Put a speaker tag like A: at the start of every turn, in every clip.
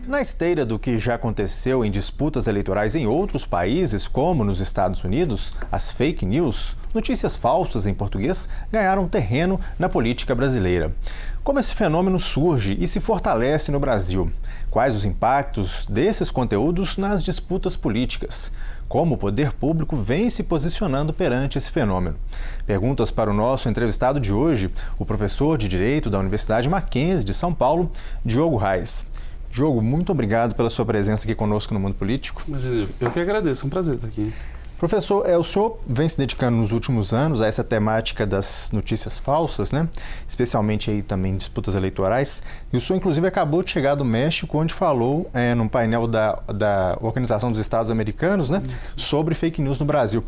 A: Na esteira do que já aconteceu em disputas eleitorais em outros países, como nos Estados Unidos, as fake news, notícias falsas em português, ganharam terreno na política brasileira. Como esse fenômeno surge e se fortalece no Brasil? Quais os impactos desses conteúdos nas disputas políticas? Como o poder público vem se posicionando perante esse fenômeno? Perguntas para o nosso entrevistado de hoje, o professor de Direito da Universidade Mackenzie de São Paulo, Diogo Reis. Diogo, muito obrigado pela sua presença aqui conosco no Mundo Político.
B: Imagina, eu que agradeço, é um prazer estar aqui.
A: Professor, o senhor vem se dedicando nos últimos anos a essa temática das notícias falsas, né? Especialmente aí também em disputas eleitorais. E o senhor, inclusive, acabou de chegar do México, onde falou num painel da Organização dos Estados Americanos, né? Sobre fake news no Brasil.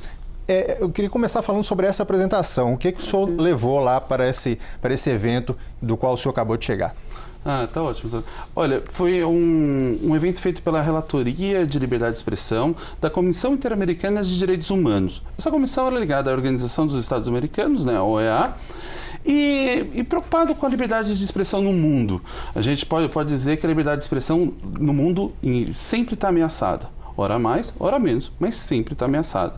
A: Eu queria começar falando sobre essa apresentação. O que o senhor levou lá para esse evento do qual o senhor acabou de chegar?
B: Tá ótimo. Olha, foi um evento feito pela Relatoria de Liberdade de Expressão da Comissão Interamericana de Direitos Humanos. Essa comissão era ligada à Organização dos Estados Americanos, né, a OEA, e preocupado com a liberdade de expressão no mundo. A gente pode dizer que a liberdade de expressão no mundo sempre está ameaçada. Ora mais, ora menos, mas sempre está ameaçada.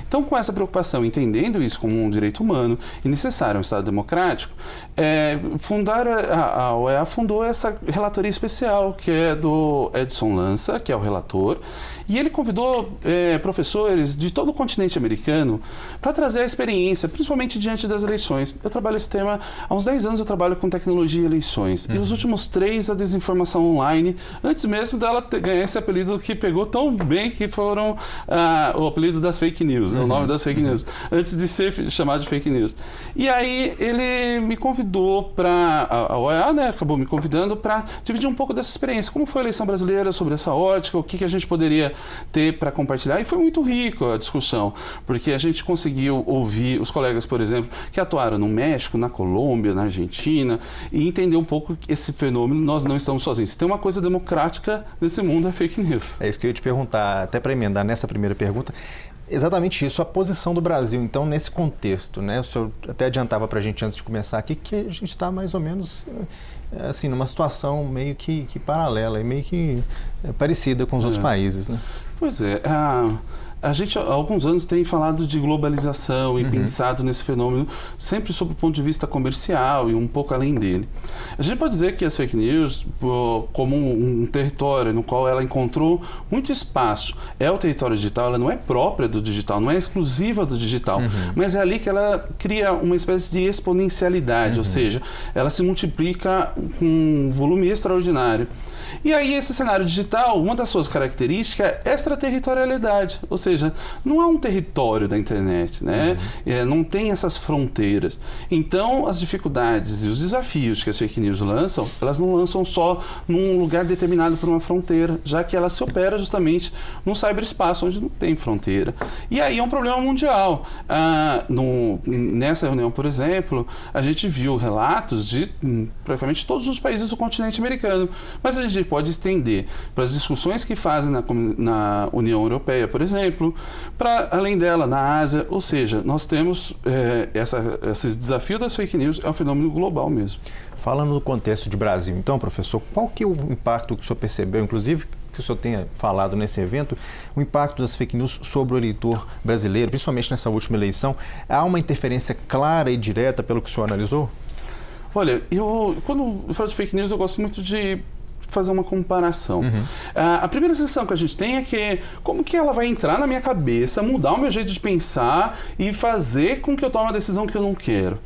B: Então, com essa preocupação, entendendo isso como um direito humano e necessário um Estado democrático, a OEA fundou essa relatoria especial, que é do Edson Lança, que é o relator, e ele convidou professores de todo o continente americano para trazer a experiência, principalmente diante das eleições. Eu trabalho esse tema, há uns 10 anos eu trabalho com tecnologia e eleições, e os últimos 3 a desinformação online, antes mesmo dela ganhar esse apelido que pegou tão bem, que foram o apelido das fake news, o nome das fake news, antes de ser chamado de fake news. E aí ele me convidou para, a OEA, né, acabou me convidando para dividir um pouco dessa experiência, como foi a eleição brasileira, sobre essa ótica, o que a gente poderia ter para compartilhar, e foi muito rico a discussão, porque a gente conseguiu ouvir os colegas, por exemplo, que atuaram no México, na Colômbia, na Argentina, e entender um pouco esse fenômeno. Nós não estamos sozinhos. Se tem uma coisa democrática nesse mundo, é fake news.
A: É isso que eu ia te perguntar, até para emendar nessa primeira pergunta, exatamente isso, a posição do Brasil, então, nesse contexto, né? O senhor até adiantava para a gente antes de começar aqui que a gente está mais ou menos assim, numa situação meio que paralela e meio que parecida com os outros países, né?
B: Pois é. A gente há alguns anos tem falado de globalização e pensado nesse fenômeno sempre sob o ponto de vista comercial e um pouco além dele. A gente pode dizer que as fake news, como um território no qual ela encontrou muito espaço, é o território digital, ela não é própria do digital, não é exclusiva do digital, mas é ali que ela cria uma espécie de exponencialidade, ou seja, ela se multiplica com um volume extraordinário. E aí esse cenário digital, uma das suas características é extraterritorialidade, ou seja, não há um território da internet, né? Não tem essas fronteiras. Então as dificuldades e os desafios que as fake news lançam, elas não lançam só num lugar determinado por uma fronteira, já que ela se opera justamente num cyberespaço onde não tem fronteira. E aí é um problema mundial. Nessa reunião, por exemplo, a gente viu relatos de praticamente todos os países do continente americano, mas a gente pode estender para as discussões que fazem na União Europeia, por exemplo, para além dela, na Ásia, ou seja, nós temos esse desafio das fake news, é um fenômeno global mesmo.
A: Falando no contexto de Brasil, então, professor, qual que é o impacto que o senhor percebeu, inclusive, que o senhor tenha falado nesse evento, o impacto das fake news sobre o eleitor brasileiro, principalmente nessa última eleição? Há uma interferência clara e direta pelo que o senhor analisou?
B: Olha, quando eu falo de fake news, eu gosto muito de fazer uma comparação. A primeira sensação que a gente tem é que como que ela vai entrar na minha cabeça, mudar o meu jeito de pensar e fazer com que eu tome uma decisão que eu não quero.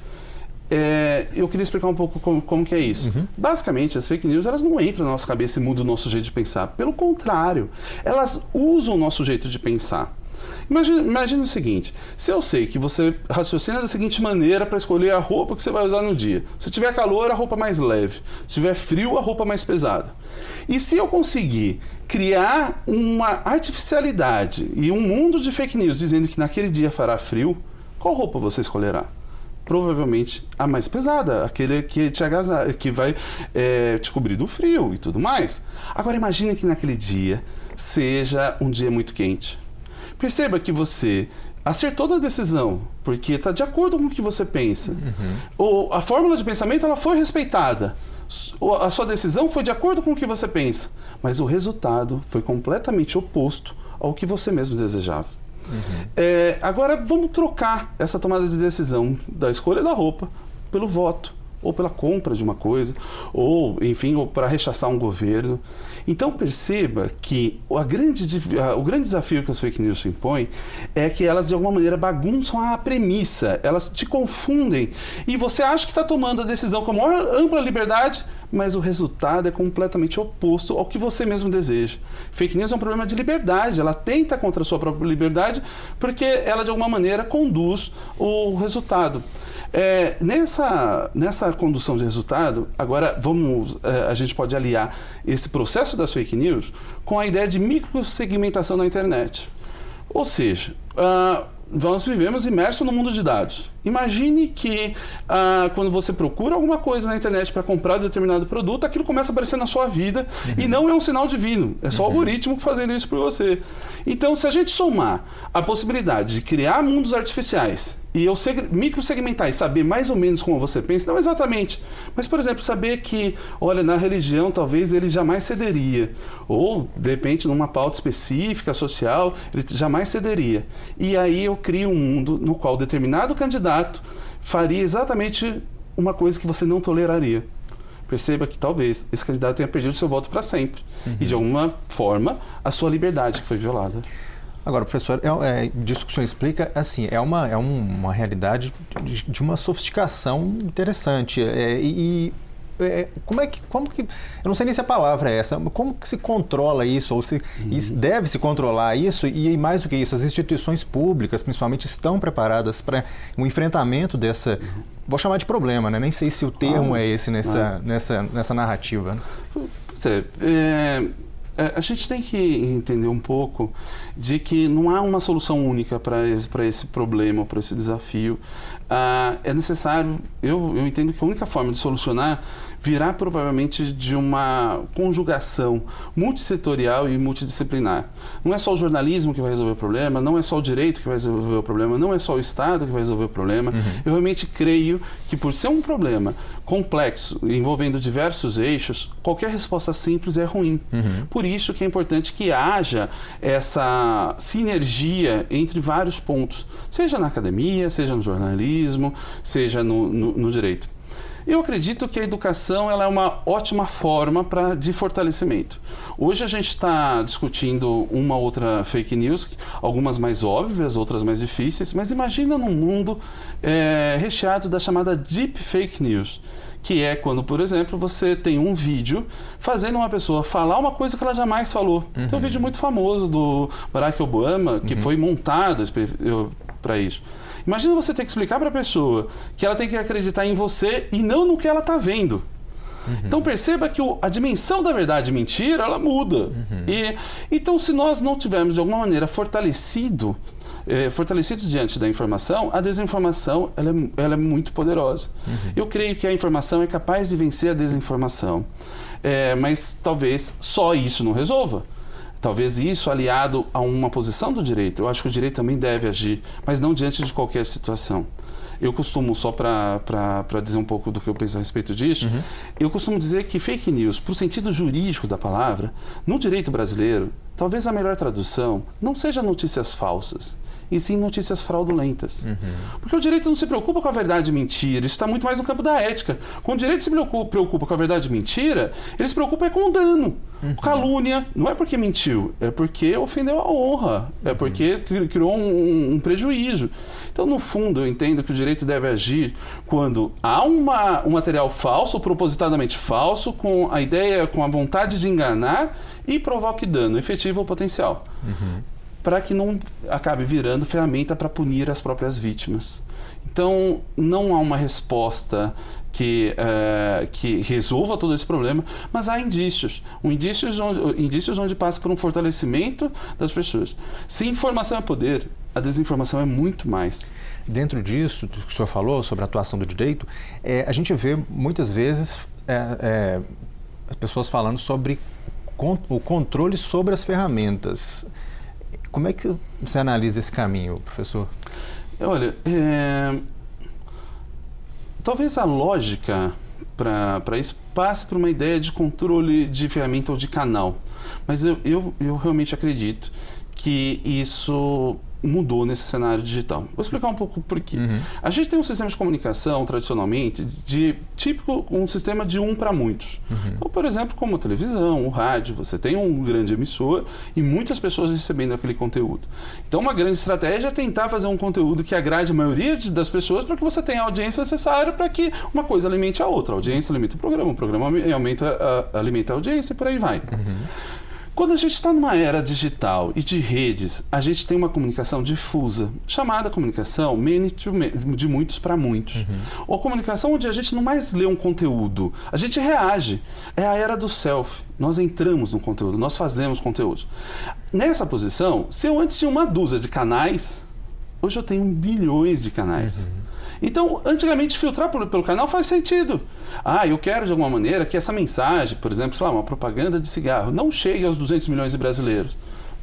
B: Eu queria explicar um pouco como que é isso. Basicamente, as fake news, elas não entram na nossa cabeça e mudam o nosso jeito de pensar. Pelo contrário, elas usam o nosso jeito de pensar. Imagina o seguinte, se eu sei que você raciocina da seguinte maneira para escolher a roupa que você vai usar no dia. Se tiver calor, a roupa mais leve. Se tiver frio, a roupa mais pesada. E se eu conseguir criar uma artificialidade e um mundo de fake news dizendo que naquele dia fará frio, qual roupa você escolherá? Provavelmente a mais pesada, aquele que te agasalha, que vai te cobrir do frio e tudo mais. Agora imagine que naquele dia seja um dia muito quente. Perceba que você acertou da decisão, porque está de acordo com o que você pensa. A fórmula de pensamento ela foi respeitada, A sua decisão foi de acordo com o que você pensa, mas o resultado foi completamente oposto ao que você mesmo desejava. Agora, vamos trocar essa tomada de decisão da escolha da roupa pelo voto, ou pela compra de uma coisa, ou, enfim, ou para rechaçar um governo. Então, perceba que o grande desafio que as fake news se impõem é que elas, de alguma maneira, bagunçam a premissa, elas te confundem, e você acha que está tomando a decisão com a maior ampla liberdade, mas o resultado é completamente oposto ao que você mesmo deseja. Fake news é um problema de liberdade, ela tenta contra a sua própria liberdade, porque ela, de alguma maneira, conduz o resultado. Nessa condução de resultado, agora a gente pode aliar esse processo das fake news com a ideia de microsegmentação na internet. Ou seja, nós vivemos imersos no mundo de dados. Imagine que quando você procura alguma coisa na internet para comprar um determinado produto, aquilo começa a aparecer na sua vida e não é um sinal divino, é só o algoritmo fazendo isso por você. Então, se a gente somar a possibilidade de criar mundos artificiais e eu microsegmentar e saber mais ou menos como você pensa, não exatamente, mas, por exemplo, saber que, olha, na religião talvez ele jamais cederia, ou, de repente, numa pauta específica, social, ele jamais cederia. E aí eu crio um mundo no qual determinado candidato faria exatamente uma coisa que você não toleraria. Perceba que talvez esse candidato tenha perdido seu voto para sempre. E, de alguma forma, a sua liberdade que foi violada.
A: Agora, professor, disso que o senhor explica, assim, é uma realidade de uma sofisticação interessante. Como que, eu não sei nem se a palavra é essa, como que se controla isso, ou se deve se controlar isso, e mais do que isso, as instituições públicas, principalmente, estão preparadas para um enfrentamento dessa, vou chamar de problema, né? Nem sei se o termo é esse nessa narrativa.
B: Pois a gente tem que entender um pouco de que não há uma solução única para esse problema, para esse desafio. É necessário, eu entendo que a única forma de solucionar virá provavelmente de uma conjugação multissetorial e multidisciplinar. Não é só o jornalismo que vai resolver o problema, não é só o direito que vai resolver o problema, não é só o Estado que vai resolver o problema. Eu realmente creio que, por ser um problema complexo, envolvendo diversos eixos, qualquer resposta simples é ruim. Por isso que é importante que haja essa sinergia entre vários pontos, seja na academia, seja no jornalismo, seja no direito. Eu acredito que a educação ela é uma ótima forma de fortalecimento. Hoje a gente está discutindo uma outra fake news, algumas mais óbvias, outras mais difíceis, mas imagina num mundo recheado da chamada deep fake news, que é quando, por exemplo, você tem um vídeo fazendo uma pessoa falar uma coisa que ela jamais falou. Tem um vídeo muito famoso do Barack Obama, que foi montado para isso. Imagina você ter que explicar para a pessoa que ela tem que acreditar em você e não no que ela está vendo. Então perceba que a dimensão da verdade e mentira, ela muda. Então, se nós não tivermos de alguma maneira fortalecidos diante da informação, a desinformação ela é muito poderosa. Eu creio que a informação é capaz de vencer a desinformação. Mas talvez só isso não resolva. Talvez isso aliado a uma posição do direito. Eu acho que o direito também deve agir, mas não diante de qualquer situação. Eu costumo, só para dizer um pouco do que eu penso a respeito disso, eu costumo dizer que fake news, para o sentido jurídico da palavra, no direito brasileiro, talvez a melhor tradução não seja notícias falsas, e sim notícias fraudulentas. Porque o direito não se preocupa com a verdade e mentira, isso está muito mais no campo da ética. Quando o direito se preocupa com a verdade e mentira, ele se preocupa com o dano. Calúnia, não é porque mentiu, é porque ofendeu a honra, é porque criou um prejuízo. Então, no fundo, eu entendo que o direito deve agir quando há um material falso, propositadamente falso, com a ideia, com a vontade de enganar e provoque dano efetivo ou potencial. Para que não acabe virando ferramenta para punir as próprias vítimas. Então, não há uma resposta que resolva todo esse problema, mas há indícios. Indícios onde passa por um fortalecimento das pessoas. Se informação é poder, a desinformação é muito mais.
A: Dentro disso, do que o senhor falou sobre a atuação do direito, a gente vê muitas vezes as pessoas falando sobre o controle sobre as ferramentas. Como é que você analisa esse caminho, professor?
B: Olha, talvez a lógica para isso passe por uma ideia de controle de ferramenta ou de canal. Mas eu realmente acredito que isso mudou nesse cenário digital. Vou explicar um pouco por quê. A gente tem um sistema de comunicação, tradicionalmente, típico, um sistema de um para muitos. Então, por exemplo, como a televisão, o rádio, você tem um grande emissor e muitas pessoas recebendo aquele conteúdo. Então, uma grande estratégia é tentar fazer um conteúdo que agrade a maioria das pessoas para que você tenha a audiência necessária para que uma coisa alimente a outra. A audiência alimenta o programa alimenta a audiência e por aí vai. Quando a gente está numa era digital e de redes, a gente tem uma comunicação difusa, chamada comunicação de muitos para muitos. Ou comunicação onde a gente não mais lê um conteúdo, a gente reage. É a era do selfie. Nós entramos no conteúdo, nós fazemos conteúdo. Nessa posição, se eu antes tinha uma dúzia de canais, hoje eu tenho bilhões de canais. Então, antigamente, filtrar pelo canal faz sentido. Eu quero, de alguma maneira, que essa mensagem, por exemplo, sei lá, uma propaganda de cigarro, não chegue aos 200 milhões de brasileiros.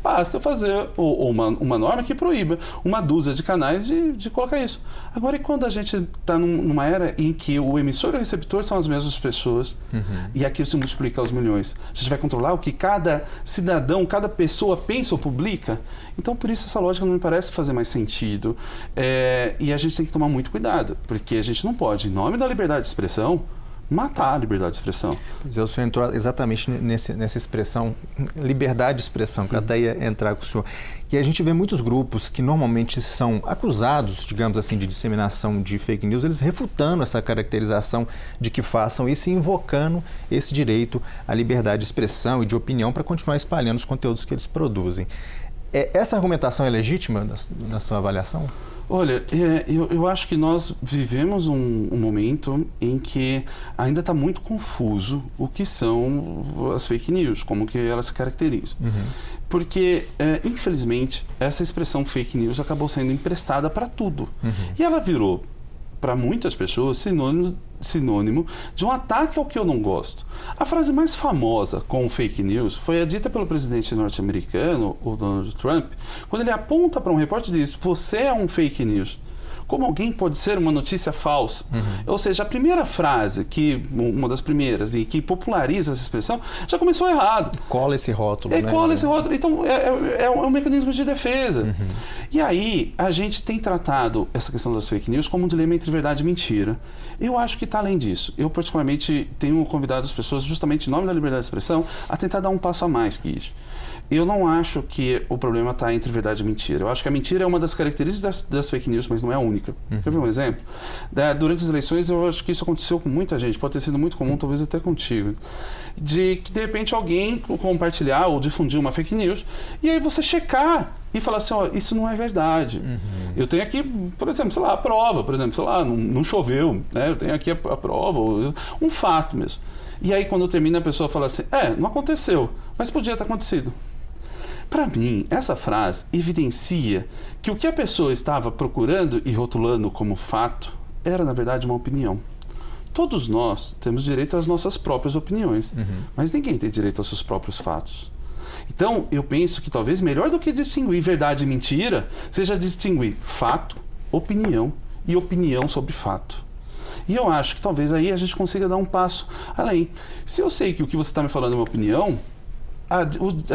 B: Basta eu fazer uma norma que proíba uma dúzia de canais de colocar isso. Agora, e quando a gente está numa era em que o emissor e o receptor são as mesmas pessoas, e aquilo se multiplica aos milhões? A gente vai controlar o que cada cidadão, cada pessoa pensa ou publica? Então, por isso, essa lógica não me parece fazer mais sentido. E a gente tem que tomar muito cuidado, porque a gente não pode, em nome da liberdade de expressão, matar a liberdade de expressão.
A: Pois é, o senhor entrou exatamente nessa expressão, liberdade de expressão, que eu até ia entrar com o senhor. E a gente vê muitos grupos que normalmente são acusados, digamos assim, de disseminação de fake news, eles refutando essa caracterização de que façam isso e invocando esse direito à liberdade de expressão e de opinião para continuar espalhando os conteúdos que eles produzem. Essa argumentação é legítima na sua avaliação?
B: Olha, eu acho que nós vivemos um momento em que ainda está muito confuso o que são as fake news, como que elas se caracterizam. Porque, infelizmente, essa expressão fake news acabou sendo emprestada para tudo. E ela virou, para muitas pessoas, sinônimo de um ataque ao que eu não gosto. A frase mais famosa com fake news foi a dita pelo presidente norte-americano, o Donald Trump, quando ele aponta para um repórter e diz: "Você é um fake news". Como alguém pode ser uma notícia falsa? Ou seja, a primeira frase, uma das primeiras, e que populariza essa expressão, já começou errado.
A: Cola esse rótulo, né?
B: Cola esse rótulo. Então, é um mecanismo de defesa. E aí, a gente tem tratado essa questão das fake news como um dilema entre verdade e mentira. Eu acho que está além disso. Eu, particularmente, tenho convidado as pessoas, justamente em nome da liberdade de expressão, a tentar dar um passo a mais que isso. Eu não acho que o problema está entre verdade e mentira. Eu acho que a mentira é uma das características das fake news, mas não é a única. Quer ver um exemplo? Durante as eleições, eu acho que isso aconteceu com muita gente, pode ter sido muito comum, talvez até contigo, de que, de repente, alguém compartilhar ou difundir uma fake news, e aí você checar e falar assim: isso não é verdade. Eu tenho aqui, por exemplo, sei lá, a prova, por exemplo, sei lá, não choveu, né? Eu tenho aqui a prova, um fato mesmo. E aí, quando termina, a pessoa fala assim: não aconteceu, mas podia ter acontecido. Para mim, essa frase evidencia que o que a pessoa estava procurando e rotulando como fato era, na verdade, uma opinião. Todos nós temos direito às nossas próprias opiniões, mas ninguém tem direito aos seus próprios fatos. Então, eu penso que talvez melhor do que distinguir verdade e mentira, seja distinguir fato, opinião e opinião sobre fato. E eu acho que talvez aí a gente consiga dar um passo além. Se eu sei que o que você está me falando é uma opinião, a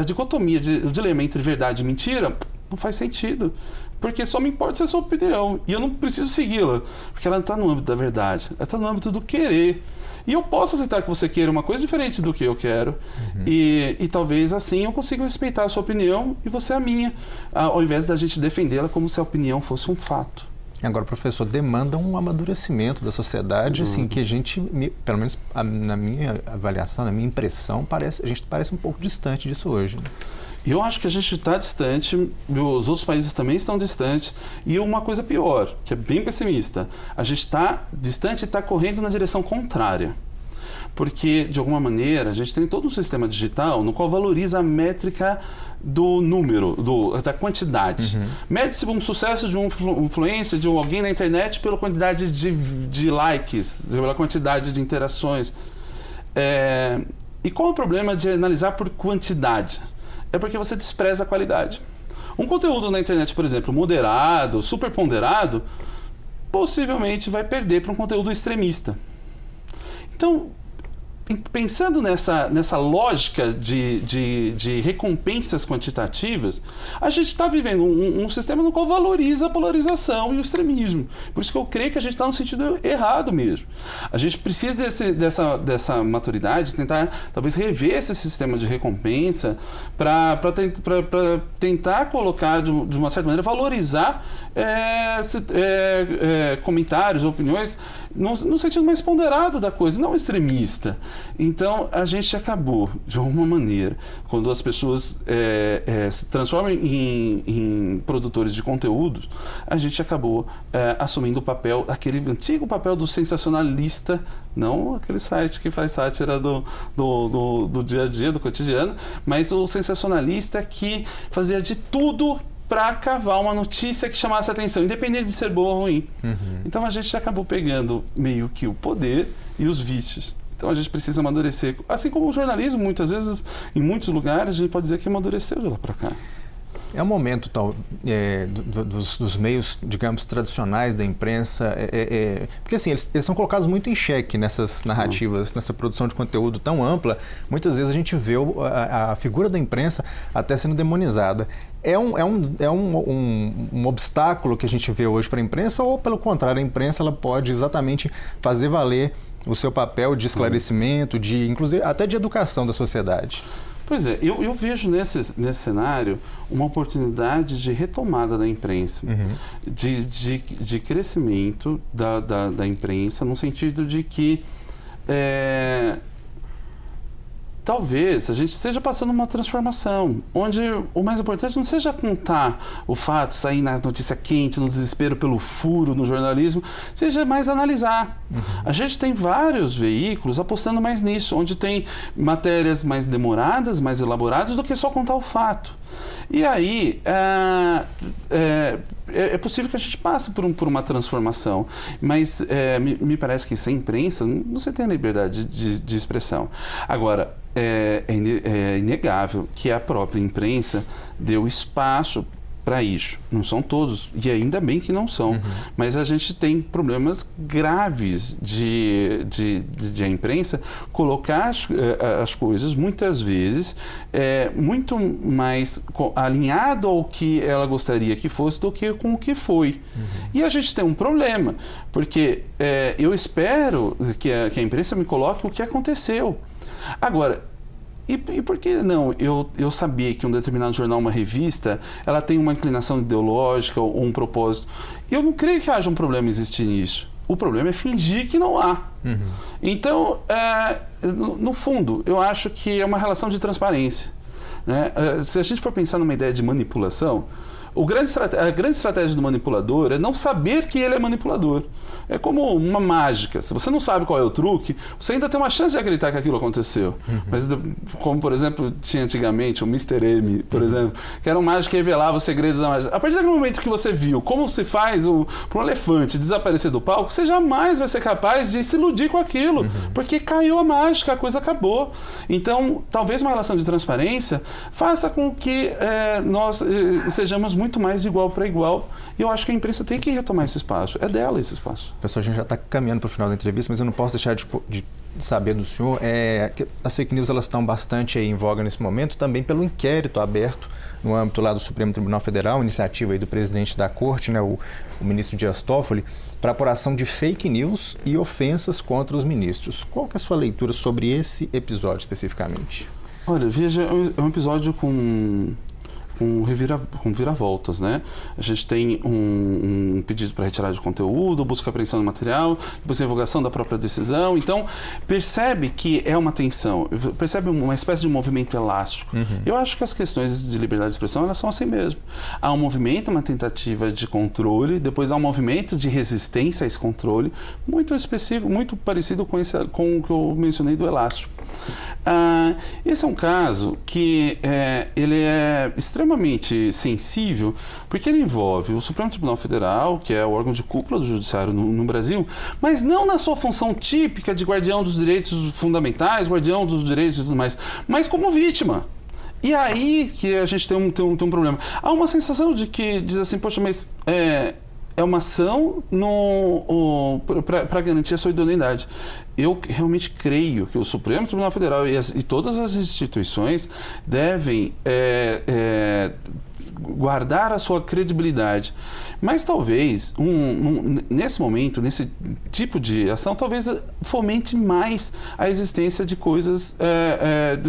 B: dicotomia, o dilema entre verdade e mentira não faz sentido. Porque só me importa ser a sua opinião. E eu não preciso segui-la. Porque ela não está no âmbito da verdade. Ela está no âmbito do querer. E eu posso aceitar que você queira uma coisa diferente do que eu quero. E talvez assim eu consiga respeitar a sua opinião e você a minha. Ao invés da gente defendê-la como se a opinião fosse um fato.
A: Agora, professor, demanda um amadurecimento da sociedade, assim, que a gente, pelo menos na minha avaliação, na minha impressão, a gente parece um pouco distante disso hoje. Né?
B: Eu acho que a gente está distante, os outros países também estão distantes, e uma coisa pior, que é bem pessimista, a gente está distante e está correndo na direção contrária. Porque, de alguma maneira, a gente tem todo um sistema digital no qual valoriza a métrica do número, da quantidade. Mede-se um sucesso de um influencer, de alguém na internet, pela quantidade de likes, pela quantidade de interações. E qual é o problema de analisar por quantidade? É porque você despreza a qualidade. Um conteúdo na internet, por exemplo, moderado, super ponderado, possivelmente vai perder para um conteúdo extremista. Então, pensando nessa lógica de recompensas quantitativas, a gente está vivendo um sistema no qual valoriza a polarização e o extremismo. Por isso que eu creio que a gente está no sentido errado mesmo. A gente precisa dessa maturidade, tentar talvez rever esse sistema de recompensa para tentar colocar, de uma certa maneira, valorizar comentários, opiniões, no sentido mais ponderado da coisa, não extremista. Então, a gente acabou, de alguma maneira, quando as pessoas se transformam em produtores de conteúdos, a gente acabou assumindo o papel, aquele antigo papel do sensacionalista, não aquele site que faz sátira do dia a dia, do cotidiano, mas o sensacionalista que fazia de tudo para cavar uma notícia que chamasse a atenção, independente de ser boa ou ruim. Então a gente acabou pegando meio que o poder e os vícios. Então a gente precisa amadurecer. Assim como o jornalismo, muitas vezes, em muitos lugares, a gente pode dizer que amadureceu de lá para cá.
A: É um momento dos meios, digamos, tradicionais da imprensa, porque assim, eles são colocados muito em xeque nessas narrativas, nessa produção de conteúdo tão ampla. Muitas vezes a gente vê a figura da imprensa até sendo demonizada. É um obstáculo que a gente vê hoje para a imprensa, ou pelo contrário, a imprensa ela pode exatamente fazer valer o seu papel de esclarecimento, inclusive até de educação da sociedade?
B: Pois é, eu vejo nesse cenário uma oportunidade de retomada da imprensa, de crescimento da imprensa, no sentido de que talvez a gente esteja passando uma transformação, onde o mais importante não seja contar o fato, sair na notícia quente, no desespero pelo furo no jornalismo, seja mais analisar. A gente tem vários veículos apostando mais nisso, onde tem matérias mais demoradas, mais elaboradas, do que só contar o fato. E aí, é possível que a gente passe por uma transformação, mas me parece que sem imprensa você tem a liberdade de expressão. Agora, é inegável que a própria imprensa deu espaço para isso. Não são todos, e ainda bem que não são. Mas a gente tem problemas graves de a imprensa colocar as coisas, muitas vezes, muito mais alinhado ao que ela gostaria que fosse do que com o que foi. E a gente tem um problema, porque eu espero que a imprensa me coloque o que aconteceu. Agora, e por que não eu saber que um determinado jornal, uma revista, ela tem uma inclinação ideológica ou um propósito? Eu não creio que haja um problema existir nisso. O problema é fingir que não há. Então, no fundo, eu acho que é uma relação de transparência, né? Se a gente for pensar numa ideia de manipulação, a grande estratégia do manipulador é não saber que ele é manipulador. É como uma mágica. Se você não sabe qual é o truque, você ainda tem uma chance de acreditar que aquilo aconteceu. Mas como, por exemplo, tinha antigamente o Mr. M, por exemplo, que era um mágico que revelava os segredos da mágica. A partir daquele momento que você viu como se faz para um elefante desaparecer do palco, você jamais vai ser capaz de se iludir com aquilo, porque caiu a mágica, a coisa acabou. Então, talvez uma relação de transparência faça com que nós sejamos muito mais de igual para igual. E eu acho que a imprensa tem que retomar esse espaço. É dela esse espaço.
A: Pessoal, a gente já está caminhando para o final da entrevista, mas eu não posso deixar de saber do senhor que as fake news elas estão bastante aí em voga nesse momento, também pelo inquérito aberto no âmbito lá do Supremo Tribunal Federal, iniciativa aí do presidente da Corte, né, o ministro Dias Toffoli, para apuração de fake news e ofensas contra os ministros. Qual que é a sua leitura sobre esse episódio especificamente?
B: Olha, veja, é um episódio com viravoltas, né? A gente tem um pedido para retirada de conteúdo, busca apreensão do material, depois a revogação da própria decisão. Então, percebe que é uma tensão, percebe uma espécie de movimento elástico. Eu acho que as questões de liberdade de expressão, elas são assim mesmo. Há um movimento, uma tentativa de controle, depois há um movimento de resistência a esse controle, muito específico, muito parecido com o que eu mencionei do elástico. Esse é um caso que ele é extremamente sensível, porque ele envolve o Supremo Tribunal Federal, que é o órgão de cúpula do judiciário no Brasil, mas não na sua função típica de guardião dos direitos fundamentais, guardião dos direitos e tudo mais, mas como vítima. E aí que a gente tem um problema. Há uma sensação de que diz assim, poxa, mas é uma ação para garantir a sua idoneidade. Eu realmente creio que o Supremo Tribunal Federal e todas as instituições devem guardar a sua credibilidade. Mas talvez, nesse momento, nesse tipo de ação, talvez fomente mais a existência de coisas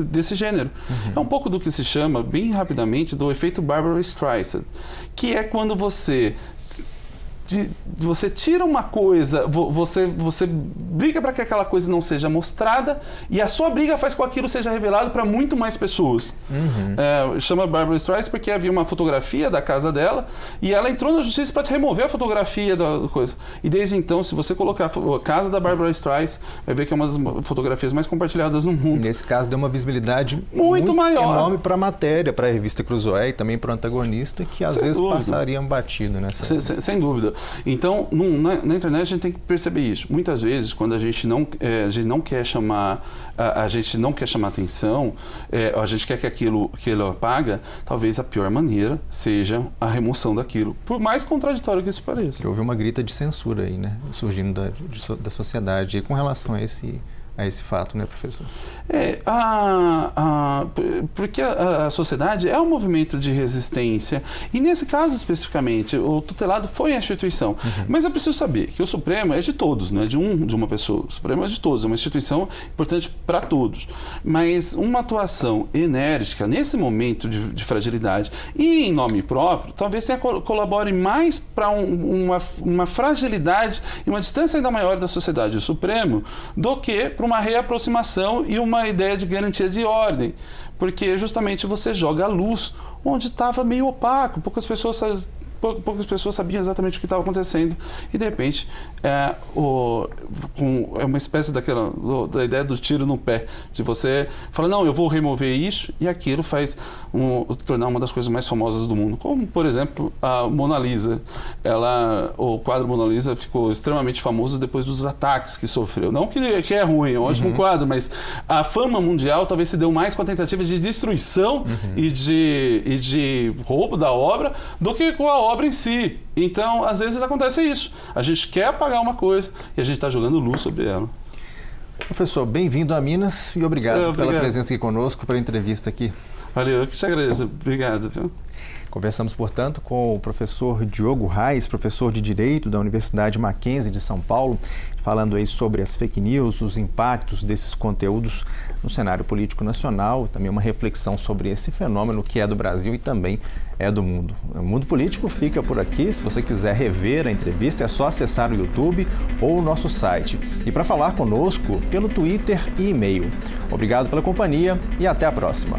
B: desse gênero. É um pouco do que se chama, bem rapidamente, do efeito Barbra Streisand, que é quando você tira uma coisa, você briga para que aquela coisa não seja mostrada e a sua briga faz com que aquilo seja revelado para muito mais pessoas. Chama Barbra Streisand porque havia uma fotografia da casa dela e ela entrou na justiça para remover a fotografia da coisa. E desde então, se você colocar a casa da Barbra Streisand, vai ver que é uma das fotografias mais compartilhadas no mundo.
A: Nesse caso, deu uma visibilidade
B: muito maior,
A: enorme para a matéria, para a revista Cruzoé e também para o antagonista, que às vezes passariam batido nessa.
B: Sem dúvida. Então, na internet a gente tem que perceber isso. Muitas vezes, quando a gente não quer chamar atenção, a gente quer que aquilo apaga, talvez a pior maneira seja a remoção daquilo, por mais contraditório que isso pareça.
A: Houve uma grita de censura aí, né, surgindo da sociedade com relação a esse fato, né, professor?
B: Porque a sociedade é um movimento de resistência e nesse caso especificamente o tutelado foi a instituição. Mas é preciso saber que o Supremo é de todos, não é de uma pessoa. O Supremo é de todos, é uma instituição importante para todos. Mas uma atuação enérgica nesse momento de fragilidade e em nome próprio, talvez colabore mais para uma fragilidade e uma distância ainda maior da sociedade e o Supremo do que para uma reaproximação e uma ideia de garantia de ordem, porque justamente você joga a luz onde estava meio opaco, poucas pessoas sabiam exatamente o que estava acontecendo e de repente é uma espécie da ideia do tiro no pé, de você falar, não, eu vou remover isso e aquilo faz tornar uma das coisas mais famosas do mundo, como por exemplo a Mona Lisa. O quadro Mona Lisa ficou extremamente famoso depois dos ataques que sofreu, não que é ruim, é um ótimo quadro, mas a fama mundial talvez se deu mais com a tentativa de destruição e de roubo da obra do que com a obra em si. Então, às vezes acontece isso. A gente quer apagar uma coisa e a gente está jogando luz sobre ela.
A: Professor, bem-vindo a Minas e obrigado pela presença aqui conosco, pela entrevista aqui.
B: Valeu, eu que te agradeço. Obrigado. Viu?
A: Conversamos, portanto, com o professor Diogo Reis, professor de Direito da Universidade Mackenzie de São Paulo, falando aí sobre as fake news, os impactos desses conteúdos no cenário político nacional, também uma reflexão sobre esse fenômeno que é do Brasil e também é do mundo. O Mundo Político fica por aqui. Se você quiser rever a entrevista, é só acessar o YouTube ou o nosso site. E para falar conosco, pelo Twitter e e-mail. Obrigado pela companhia e até a próxima.